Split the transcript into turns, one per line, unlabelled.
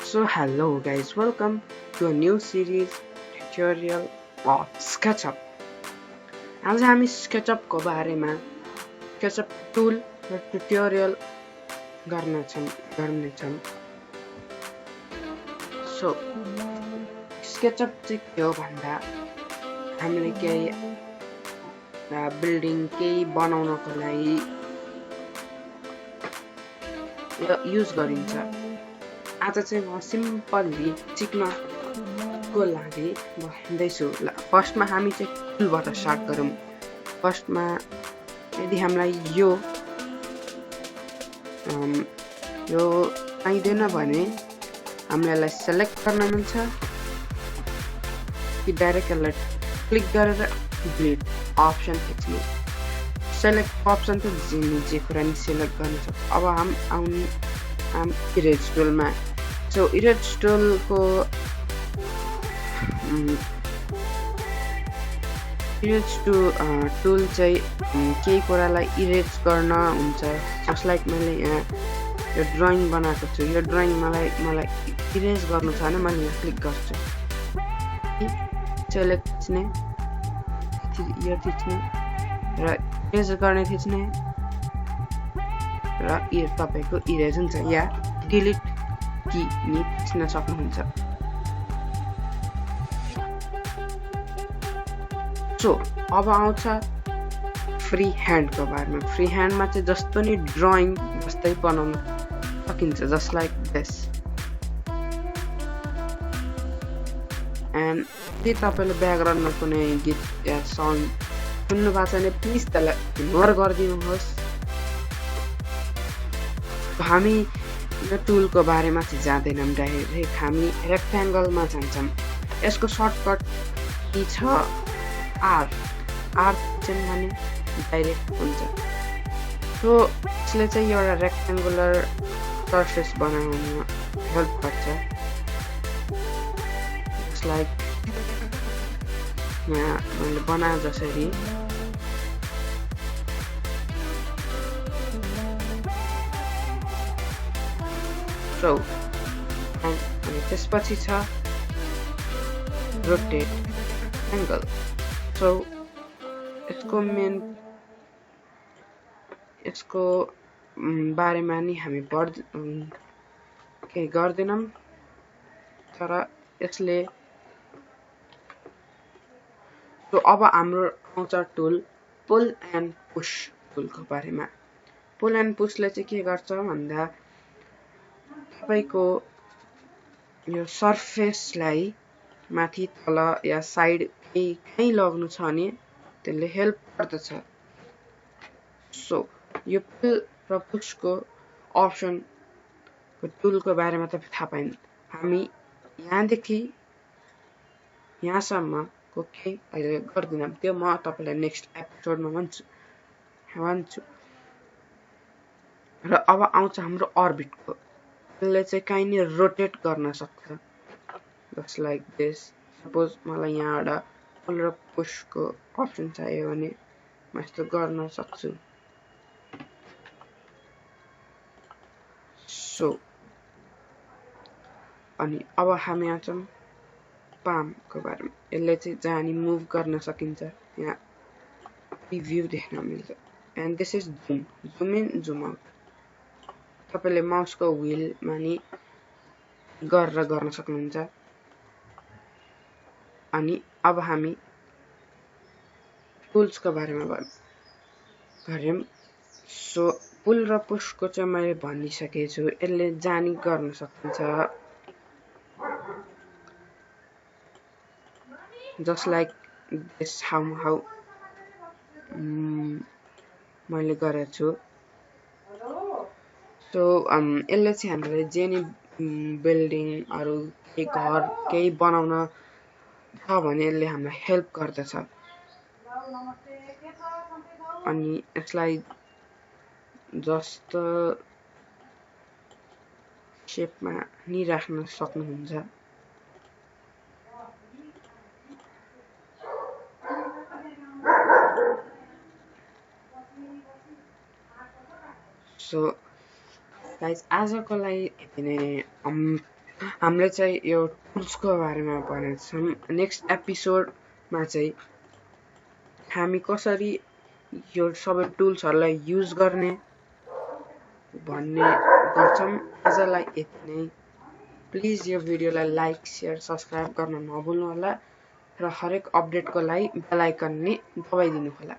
So hello guys, welcome to a new series tutorial of SketchUp. आज हामी SketchUp को बारेमा SketchUp टुल र ट्युटोरियल गर्नेछौं। सो SketchUp चाहिँ के हो भन्दा हामीले केही बिल्डिङ केही बनाउनको लागि युज गरिन्छ। आज चाहिँ म सिम्पली सिक्नको लागि भन्दैछु। फर्स्टमा हामी चाहिँ टुलबाट स्टार्ट गरौँ। फर्स्टमा यदि हामीलाई यो आइदैन भने हामीले यसलाई सेलेक्ट गर्न मिल्छ कि डाइरेक्ट यसलाई क्लिक गरेर डिलिट अप्सन थिच्नु। सेलेक्ट अप्सन त जे कुरा नि सेलेक्ट गर्न सक्छ। अब हम इरेज टुलमा सो इरेज टुलको टुल चाहिँ केही कुरालाई इरेज गर्न हुन्छ। जस्ट लाइक मैले यहाँ यो ड्राइङ बनाएको छु। यो ड्राइङ मलाई इरेज गर्नु छ भने मैले यहाँ क्लिक गर्छु। सेलेक्ट थिच्ने, यो थिच्ने र इरेज गर्ने थिच्ने र यो तपाईको इरेज हुन्छ या डिलिट की नि थिच्न सक्नुहुन्छ। सो अब आउँछ फ्री ह्यान्डको बारेमा। फ्री ह्यान्डमा चाहिँ जस्तो नि ड्राइङ जस्तै बनाउन सकिन्छ, जस्ट लाइक दिस। एन्ड यदि तपाईले ब्याकग्राउन्डमा कुनै गीत या सङ सुन्नु भएको छ भने प्लिज त्यसलाई इग्नोर गरिदिनुहोस्। हामी यो टुलको बारेमा चाहिँ जाँदैनौँ, डाइरेक्ट हामी रेक्ट्याङ्गलमा जान्छौँ। यसको सर्टकट के छ? आर चाहिँ माने डाइरेक्ट हुन्छ। सो यसले चाहिँ एउटा रेक्ट्याङ्गुलर सर्फेस बनाउन हेल्प गर्छ। जस्ट लाइक यहाँ मैले बनाए जसरी अनि त्यसपछि छ रोटेट एंगल। सो यसको बारेमा नि हामी केही गर्दैनौँ, तर यसले तो अब हाम्रो आउँछ टुल पुल एन्ड पुश टुलको बारेमा। पुल एन्ड पुशले चाहिँ के गर्छ भन्दा तपाईको यो सर्फेसलाई माथि तल या साइड कहीँ लग्नु छ भने त्यसले हेल्प गर्दछ। सो यो पुल र पुशको अप्सन टुलको बारेमा तपाईँ थाहा पाइन। हामी यहाँदेखि यहाँसम्म को केही अहिले गर्दिनँ, त्यो म तपाईलाई नेक्स्ट एपिसोडमा भन्छु। र अब आउँछ हाम्रो अर्बिटको। यसले चाहिँ काहीँ नि रोटेट गर्न सक्छ, जस्ट लाइक दिस। सपोज मलाई यहाँ एउटा पुल र पुशको अप्सन चाहियो भने म यस्तो गर्न सक्छु। सो अनि अब हामी आउँछौँ पामको बारेमा। यसले चाहिँ जहाँ नि मुभ गर्न सकिन्छ, यहाँ भ्यू देख्न मिल्छ। And this is zoom in zoom out. तपाईले माउसको व्हीलमा नि गरेर गर्न सक्नुहुन्छ। अनि अब हामी टुल्सको बारेमा गरौँ। सो पुल र पुशको चाहिँ मैले भनिसकेको छु। यसले जानी गर्न सकिन्छ, जस्ट लाइक दिस हाउ मैले गरेको छु। सो यसले चाहिँ हामीलाई जे नि बिल्डिङहरू केही घर केही बनाउन छ भने यसले हामीलाई हेल्प गर्दछ। अनि यसलाई जस्तो शेपमा नि राख्न सक्नुहुन्छ। सो गाइस आजको लागि यति नै। हामीले चाहिँ यो टुल्सको बारेमा भनेको छौँ। नेक्स्ट एपिसोडमा चाहिँ हामी कसरी यो सबै टुल्सहरूलाई युज गर्ने भन्ने गर्छौँ। आजलाई यति नै। प्लिज यो भिडियोलाई लाइक शेयर सब्सक्राइब गर्न नभुल्नु होला र हरेक अपडेटको लागि बेल आइकन नि दबाइदिनु होला।